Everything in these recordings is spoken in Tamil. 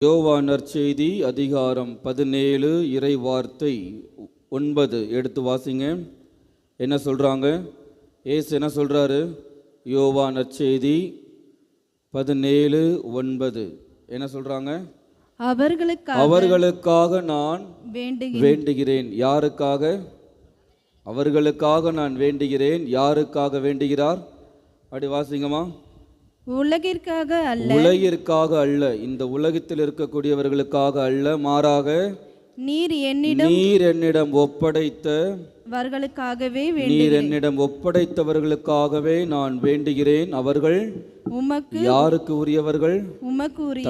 யோவான் நற்செய்தி அதிகாரம் 17 இறை வார்த்தை 9 எடுத்து வாசிங்க. என்ன சொல்கிறாங்க? ஏசு என்ன சொல்கிறாரு? யோவான் நற்செய்தி 17:9 என்ன சொல்கிறாங்க? அவர்களுக்காக நான் வேண்டுகிறேன். யாருக்காக? அவர்களுக்காக நான் வேண்டுகிறேன். யாருக்காக வேண்டுகிறார்? அப்படி வாசிங்கம்மா. உலகிற்காக அல்ல, இந்த உலகத்தில் இருக்கக்கூடியவர்களுக்காக அல்ல, மாறாக நீர் என்னிடம் ஒப்படைத்தவர்களுக்காகவே நான் வேண்டுகிறேன். அவர்கள் யாருக்கு உரியவர்கள்?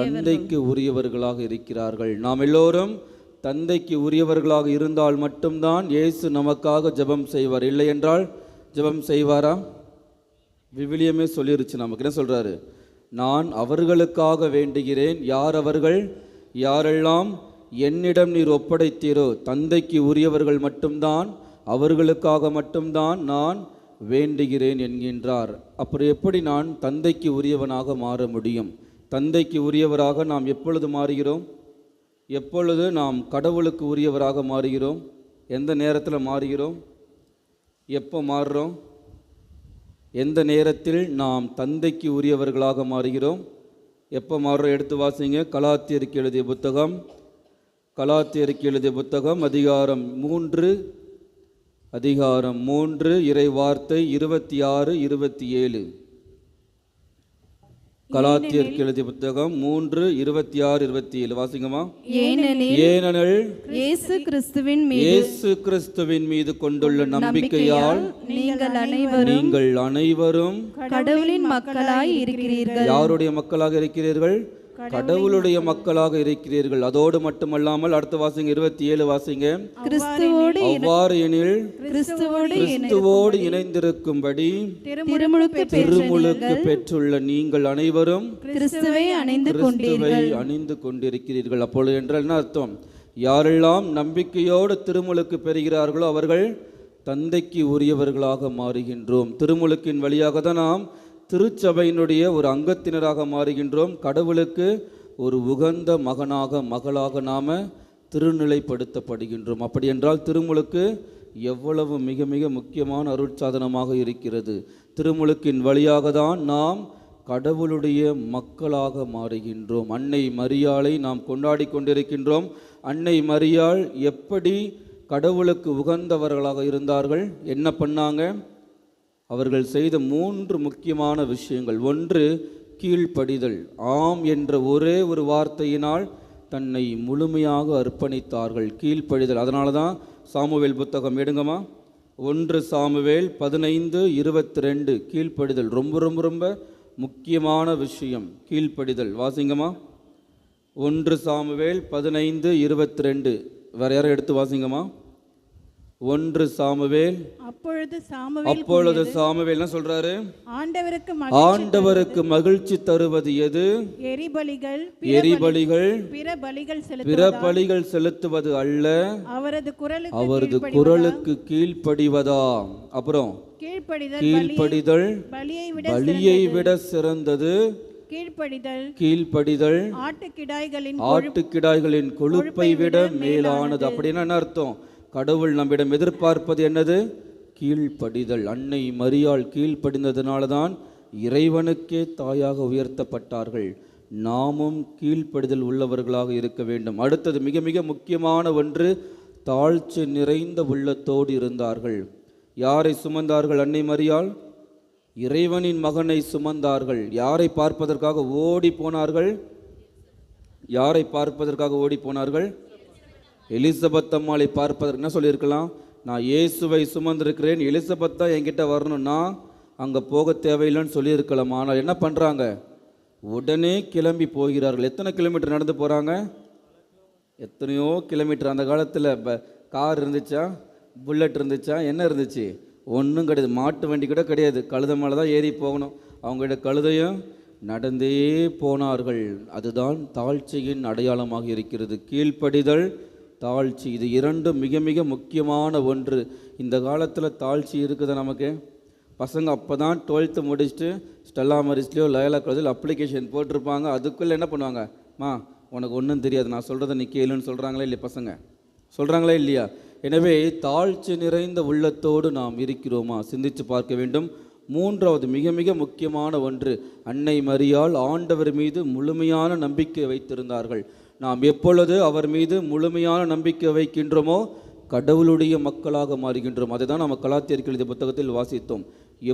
தந்தைக்கு உரியவர்களாக இருக்கிறார்கள். நாம் எல்லோரும் தந்தைக்கு உரியவர்களாக இருந்தால் மட்டும்தான் இயேசு நமக்காக ஜெபம் செய்வார். இல்லை என்றால் ஜெபம் செய்வாரா? விவிலியமே சொல்லிருச்சு. நமக்கு என்ன சொல்றாரு? நான் அவர்களுக்காக வேண்டுகிறேன். யார் அவர்கள்? யாரெல்லாம் என்னிடம் நீர் ஒப்படைத்தீரோ தந்தைக்கு உரியவர்கள் மட்டும்தான், அவர்களுக்காக மட்டும்தான் நான் வேண்டுகிறேன் என்கின்றார். அப்புறம் எப்படி நான் தந்தைக்கு உரியவனாக மாற முடியும்? தந்தைக்கு உரியவராக நாம் எப்பொழுது மாறுகிறோம்? எப்பொழுது நாம் கடவுளுக்கு உரியவராக மாறுகிறோம்? எந்த நேரத்தில் மாறுகிறோம்? எப்போ மாறுறோம்? எந்த நேரத்தில் நாம் தந்தைக்கு உரியவர்களாக மாறுகிறோம்? எப்போ மாறுறோம்? எடுத்து வாசிங்க. கலாத்தியருக்கு எழுதிய புத்தகம் அதிகாரம் 3 இறை வார்த்தை 26-27. கலாத்தியருக்கு எழுதிய புத்தகம் 3:26-27 வாசிங்கம்மா. ஏனெனில் இயேசு கிறிஸ்துவின் மீது கொண்டுள்ள நம்பிக்கையால் நீங்கள் அனைவரும் கடவுளின் மக்களாய் இருக்கிறீர்கள். யாருடைய மக்களாக இருக்கிறீர்கள்? கடவுளுடைய மக்களாக இருக்கிறீர்கள். அதோடு மட்டுமல்லாமல் அடுத்த வாசிங்க, 27 வாசிங்க. அவ்வாறு எனில் கிறிஸ்துவோடு இணைந்திருக்கும்படி திருமுழுக்கு பெற்றுள்ள நீங்கள் அனைவரும் கிறிஸ்துவை அணிந்து கொண்டிருக்கிறீர்கள். அப்பொழுது என்றால் என்ன அர்த்தம்? யாரெல்லாம் நம்பிக்கையோடு திருமுழுக்கு பெறுகிறார்களோ அவர்கள் தந்தைக்கு உரியவர்களாக மாறுகின்றோம். திருமுழுக்கின் வழியாக தான் நாம் திருச்சபையினுடைய ஒரு அங்கத்தினராக மாறுகின்றோம். கடவுளுக்கு ஒரு உகந்த மகளாக நாம் திருநிலைப்படுத்தப்படுகின்றோம். அப்படி என்றால் திருமுழுக்கு எவ்வளவு மிக மிக முக்கியமான அருட்சாதனமாக இருக்கிறது. திருமுழுக்கின் வழியாக தான் நாம் கடவுளுடைய மக்களாக மாறுகின்றோம். அன்னை மரியாளை நாம் கொண்டாடி கொண்டிருக்கின்றோம். அன்னை மரியாள் எப்படி கடவுளுக்கு உகந்தவர்களாக இருந்தார்கள்? என்ன பண்ணாங்க? அவர்கள் செய்த 3 முக்கியமான விஷயங்கள். 1, கீழ்ப்படிதல். ஆம் என்ற ஒரே ஒரு வார்த்தையினால் தன்னை முழுமையாக அர்ப்பணித்தார்கள். கீழ்ப்படிதல். அதனால தான் சாமுவேல் புத்தகம் எடுங்கம்மா. 1 சாமுவேல் 15:22. கீழ்ப்படிதல் ரொம்ப ரொம்ப ரொம்ப முக்கியமான விஷயம். கீழ்ப்படிதல் வாசிங்கம்மா. 1 சாமுவேல் 15:22. வேற யாரும் எடுத்து வாசிங்கம்மா. 1 சாமுவேல். அப்பொழுது சாமுவேல் என்ன சொல்றாரு? ஆண்டவருக்கு மகிழ்ச்சி தருவது எது? எரிபலிகள் பிற பலிகள் செலுத்துவது அல்ல, அவரது குரலுக்கு கீழ்ப்படிவதா. அப்புறம் கீழ்ப்படிதல் பலியை விட சிறந்தது. கீழ்ப்படிதல் ஆட்டுக்கிடாய்களின் கொழுப்பை விட மேலானது. அப்படின்னா என்ன அர்த்தம்? கடவுள் நம்மிடம் எதிர்பார்ப்பது என்னது? கீழ்ப்படிதல். அன்னை மரியாள் கீழ்ப்படிந்ததுனால தான் இறைவனுக்கே தாயாக உயர்த்தப்பட்டார்கள். நாமும் கீழ்ப்படிதல் உள்ளவர்களாக இருக்க வேண்டும். அடுத்தது மிக மிக முக்கியமான ஒன்று, தாழ்ச்சி நிறைந்த உள்ளத்தோடு இருந்தார்கள். யாரை சுமந்தார்கள்? அன்னை மரியாள் இறைவனின் மகனை சுமந்தார்கள். யாரை பார்ப்பதற்காக ஓடி போனார்கள்? எலிசபெத் அம்மாளை பார்ப்பதற்கு. என்ன சொல்லியிருக்கலாம்? நான் இயேசுவை சுமந்திருக்கிறேன், எலிசபெத் தான் என்கிட்ட வரணும்னா அங்கே போக தேவையில்லைன்னு சொல்லியிருக்கலாம். ஆனால் என்ன பண்ணுறாங்க? உடனே கிளம்பி போகிறார்கள். எத்தனை கிலோமீட்டர் நடந்து போகிறாங்க? எத்தனையோ கிலோமீட்டர். அந்த காலத்தில் கார் இருந்துச்சா? புல்லட் இருந்துச்சா? என்ன இருந்துச்சு? ஒன்றும் கிடையாது. மாட்டு வண்டி கூட கிடையாது. கழுதை மேலே தான் ஏறி போகணும். அவங்களோட கழுதையும் நடந்தே போனார்கள். அதுதான் தாழ்ச்சியின் அடையாளமாக இருக்கிறது. கீழ்ப்படிதல், தாழ்ச்சி. இது 2 மிக மிக முக்கியமான ஒன்று. இந்த காலத்தில் தாழ்ச்சி இருக்குது நமக்கு. பசங்க அப்போ தான் 12th முடிச்சுட்டு ஸ்டெல்லா மரிஸ்லையோ லயோலா காலேஜில் அப்ளிகேஷன் போட்டிருப்பாங்க. அதுக்குள்ளே என்ன பண்ணுவாங்க? உனக்கு ஒன்றும் தெரியாது, நான் சொல்கிறத நீ கேளுன்னு சொல்கிறாங்களே இல்லையா பசங்க? சொல்கிறாங்களே இல்லையா? எனவே தாழ்ச்சி நிறைந்த உள்ளத்தோடு நாம் இருக்கிறோமா சிந்தித்து பார்க்க வேண்டும். மூன்றாவது மிக மிக முக்கியமான ஒன்று, அன்னை மரியாள் ஆண்டவர் மீது முழுமையான நம்பிக்கை வைத்திருந்தார்கள். நாம் எப்பொழுது அவர் மீது முழுமையான நம்பிக்கை வைக்கின்றோமோ கடவுளுடைய மக்களாக மாறுகின்றோம். அதை தான் நாம் கலாத்தியர்கள் எழுதிய புத்தகத்தில் வாசித்தோம்.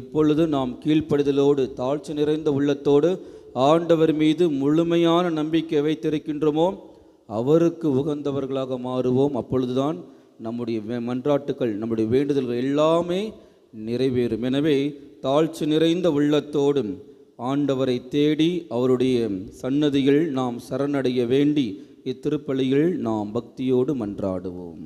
எப்பொழுது நாம் கீழ்ப்படிதலோடு தாழ்ச்சி நிறைந்த உள்ளத்தோடு ஆண்டவர் மீது முழுமையான நம்பிக்கை வைத்திருக்கின்றோமோ அவருக்கு உகந்தவர்களாக மாறுவோம். அப்பொழுதுதான் நம்முடைய மன்றாட்டுக்கள், நம்முடைய வேண்டுதல்கள் எல்லாமே நிறைவேறும். எனவே தாழ்ச்சி நிறைந்த உள்ளத்தோடு ஆண்டவரை தேடி அவருடைய சன்னதியில் நாம் சரணடைய வேண்டி இத்திருப்பலியில் நாம் பக்தியோடு மன்றாடுவோம்.